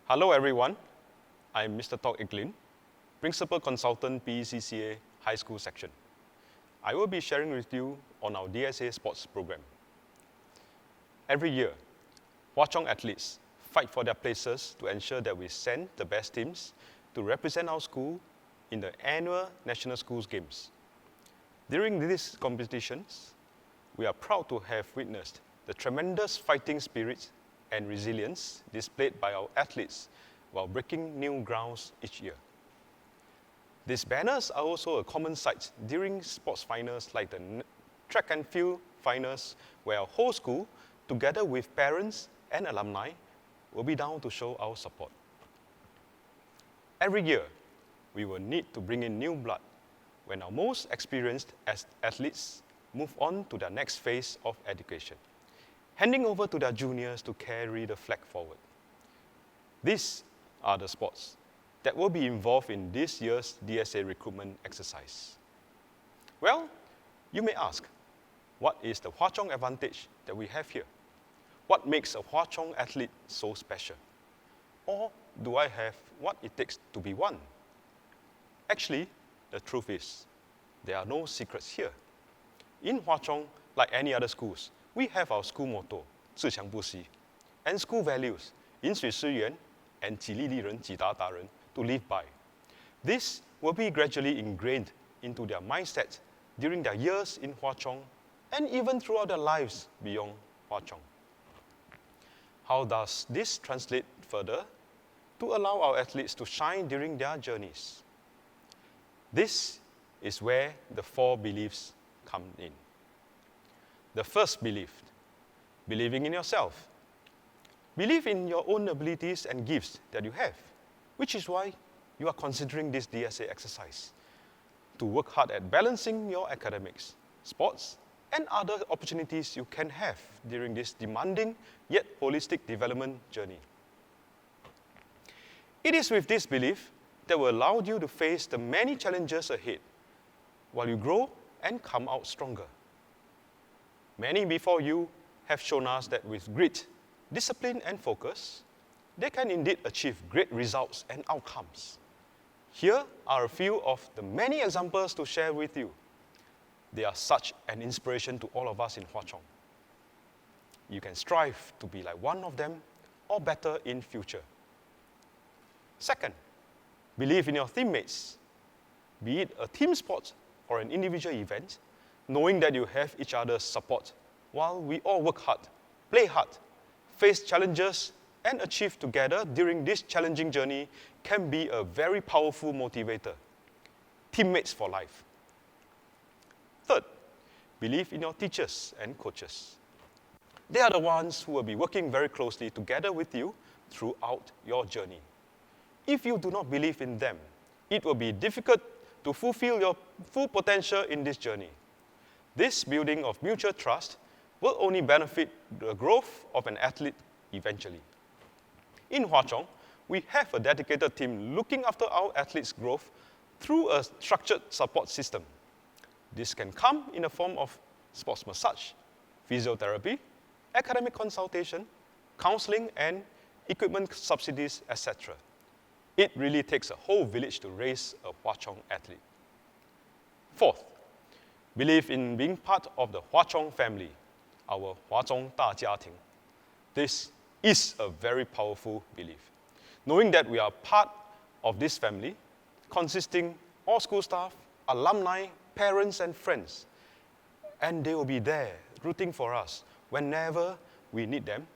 Hello everyone, I'm Mr. Tok Aik Lin, Principal Consultant PECCA High School Section. I will be sharing with you on our DSA sports program. Every year, Hwa Chong athletes fight for their places to ensure that we send the best teams to represent our school in the annual National Schools Games. During these competitions, we are proud to have witnessed the tremendous fighting spirit and resilience displayed by our athletes while breaking new grounds each year. These banners are also a common sight during sports finals like the track and field finals, where our whole school, together with parents and alumni, will be down to show our support. Every year, we will need to bring in new blood when our most experienced athletes move on to their next phase of education, handing over to their juniors to carry the flag forward. These are the sports that will be involved in this year's DSA recruitment exercise. Well, you may ask, what is the Hwa Chong advantage that we have here? What makes a Hwa Chong athlete so special? Or do I have what it takes to be one? Actually, the truth is, there are no secrets here. In Hwa Chong, like any other schools, we have our school motto, 自强不息, and school values, 饮水思源 and 己利利人己达达人, to live by. This will be gradually ingrained into their mindset during their years in Hwa Chong and even throughout their lives beyond Hwa Chong. How does this translate further to allow our athletes to shine during their journeys? This is where the 4 beliefs come in. The first belief, believing in yourself. Believe in your own abilities and gifts that you have, which is why you are considering this DSA exercise, to work hard at balancing your academics, sports, and other opportunities you can have during this demanding yet holistic development journey. It is with this belief that will allow you to face the many challenges ahead while you grow and come out stronger. Many before you have shown us that with grit, discipline, and focus, they can indeed achieve great results and outcomes. Here are a few of the many examples to share with you. They are such an inspiration to all of us in Hwa Chong. You can strive to be like one of them or better in future. Second, believe in your teammates. Be it a team sport or an individual event, knowing that you have each other's support while we all work hard, play hard, face challenges, and achieve together during this challenging journey can be a very powerful motivator. Teammates for life. Third, believe in your teachers and coaches. They are the ones who will be working very closely together with you throughout your journey. If you do not believe in them, it will be difficult to fulfill your full potential in this journey. This building of mutual trust will only benefit the growth of an athlete eventually. In Hwa Chong, we have a dedicated team looking after our athletes' growth through a structured support system. This can come in the form of sports massage, physiotherapy, academic consultation, counseling, and equipment subsidies, etc. It really takes a whole village to raise a Hwa Chong athlete. Fourth, believe in being part of the Hwa Chong family, our Hwa Chong 大家庭. This is a very powerful belief. Knowing that we are part of this family, consisting all school staff, alumni, parents, and friends, and they will be there rooting for us whenever we need them,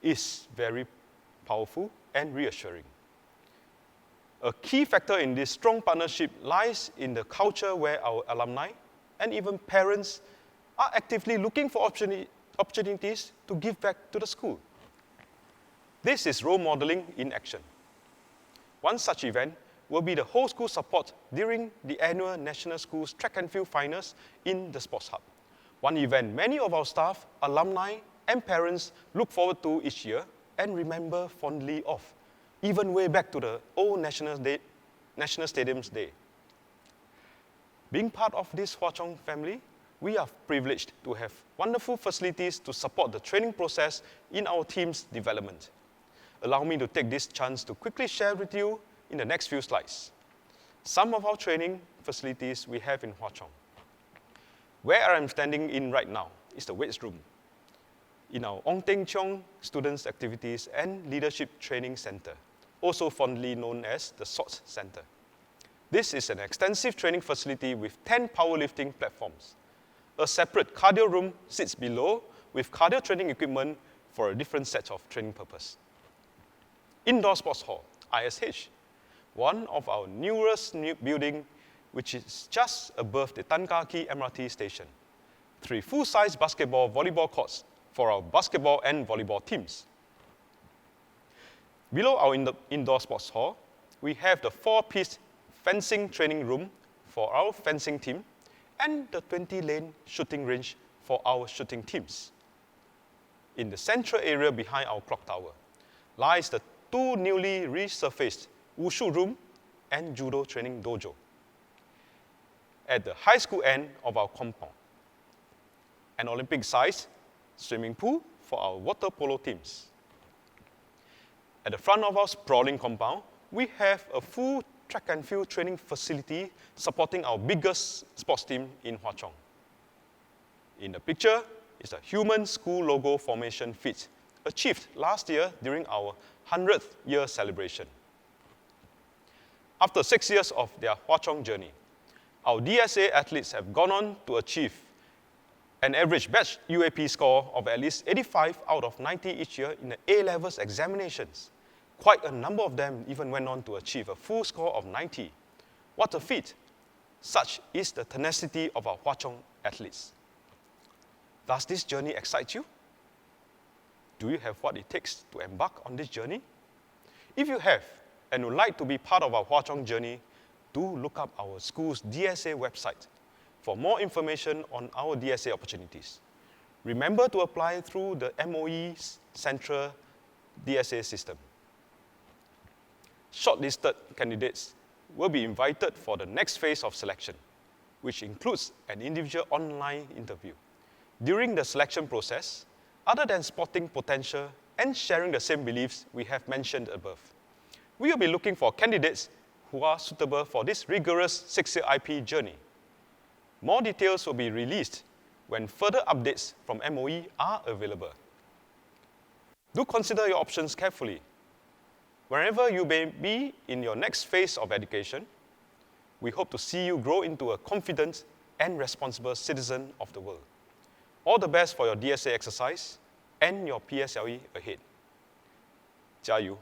is very powerful and reassuring. A key factor in this strong partnership lies in the culture where our alumni and even parents are actively looking for opportunities to give back to the school. This is role modeling in action. One such event will be the whole school support during the annual National Schools Track and Field Finals in the Sports Hub. One event many of our staff, alumni, and parents look forward to each year and remember fondly of, even way back to the old National Stadium's day. Being part of this Hwa Chong family, we are privileged to have wonderful facilities to support the training process in our team's development. allow me to take this chance to quickly share with you in the next few slides some of our training facilities we have in Hwa Chong. Where I'm standing in right now is the weights room in our Ong Teng Cheong Students Activities and Leadership Training Center, also fondly known as the SOTS Center. This is an extensive training facility with 10 powerlifting platforms. A separate cardio room sits below with cardio training equipment for a different set of training purpose. Indoor Sports Hall, ISH, one of our newest new building, which is just above the Tan Kah Kee MRT station. 3 full-size basketball, volleyball courts for our basketball and volleyball teams. Below our indoor sports hall, we have the 4-piece fencing training room for our fencing team and the 20-lane shooting range for our shooting teams. In the central area behind our clock tower lies the 2 newly resurfaced Wushu room and judo training dojo. At the high school end of our compound, an Olympic-sized swimming pool for our water polo teams. At the front of our sprawling compound, we have a full track and field training facility supporting our biggest sports team in Hwa Chong. In the picture is a human school logo formation feat achieved last year during our 100th year celebration. After 6 years of their Hwa Chong journey, our DSA athletes have gone on to achieve an average batch UAP score of at least 85 out of 90 each year in the A-levels examinations. Quite a number of them even went on to achieve a full score of 90. What a feat! Such is the tenacity of our Hwa Chong athletes. Does this journey excite you? Do you have what it takes to embark on this journey? If you have, and would like to be part of our Hwa Chong journey, do look up our school's DSA website for more information on our DSA opportunities. Remember to apply through the MOE's central DSA system. Shortlisted candidates will be invited for the next phase of selection, which includes an individual online interview. During the selection process, other than spotting potential and sharing the same beliefs we have mentioned above, we will be looking for candidates who are suitable for this rigorous 6-year IP journey. More details will be released when further updates from MOE are available. Do consider your options carefully. Wherever you may be in your next phase of education, we hope to see you grow into a confident and responsible citizen of the world. All the best for your DSA exercise and your PSLE ahead. 加油!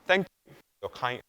Thank you for your kind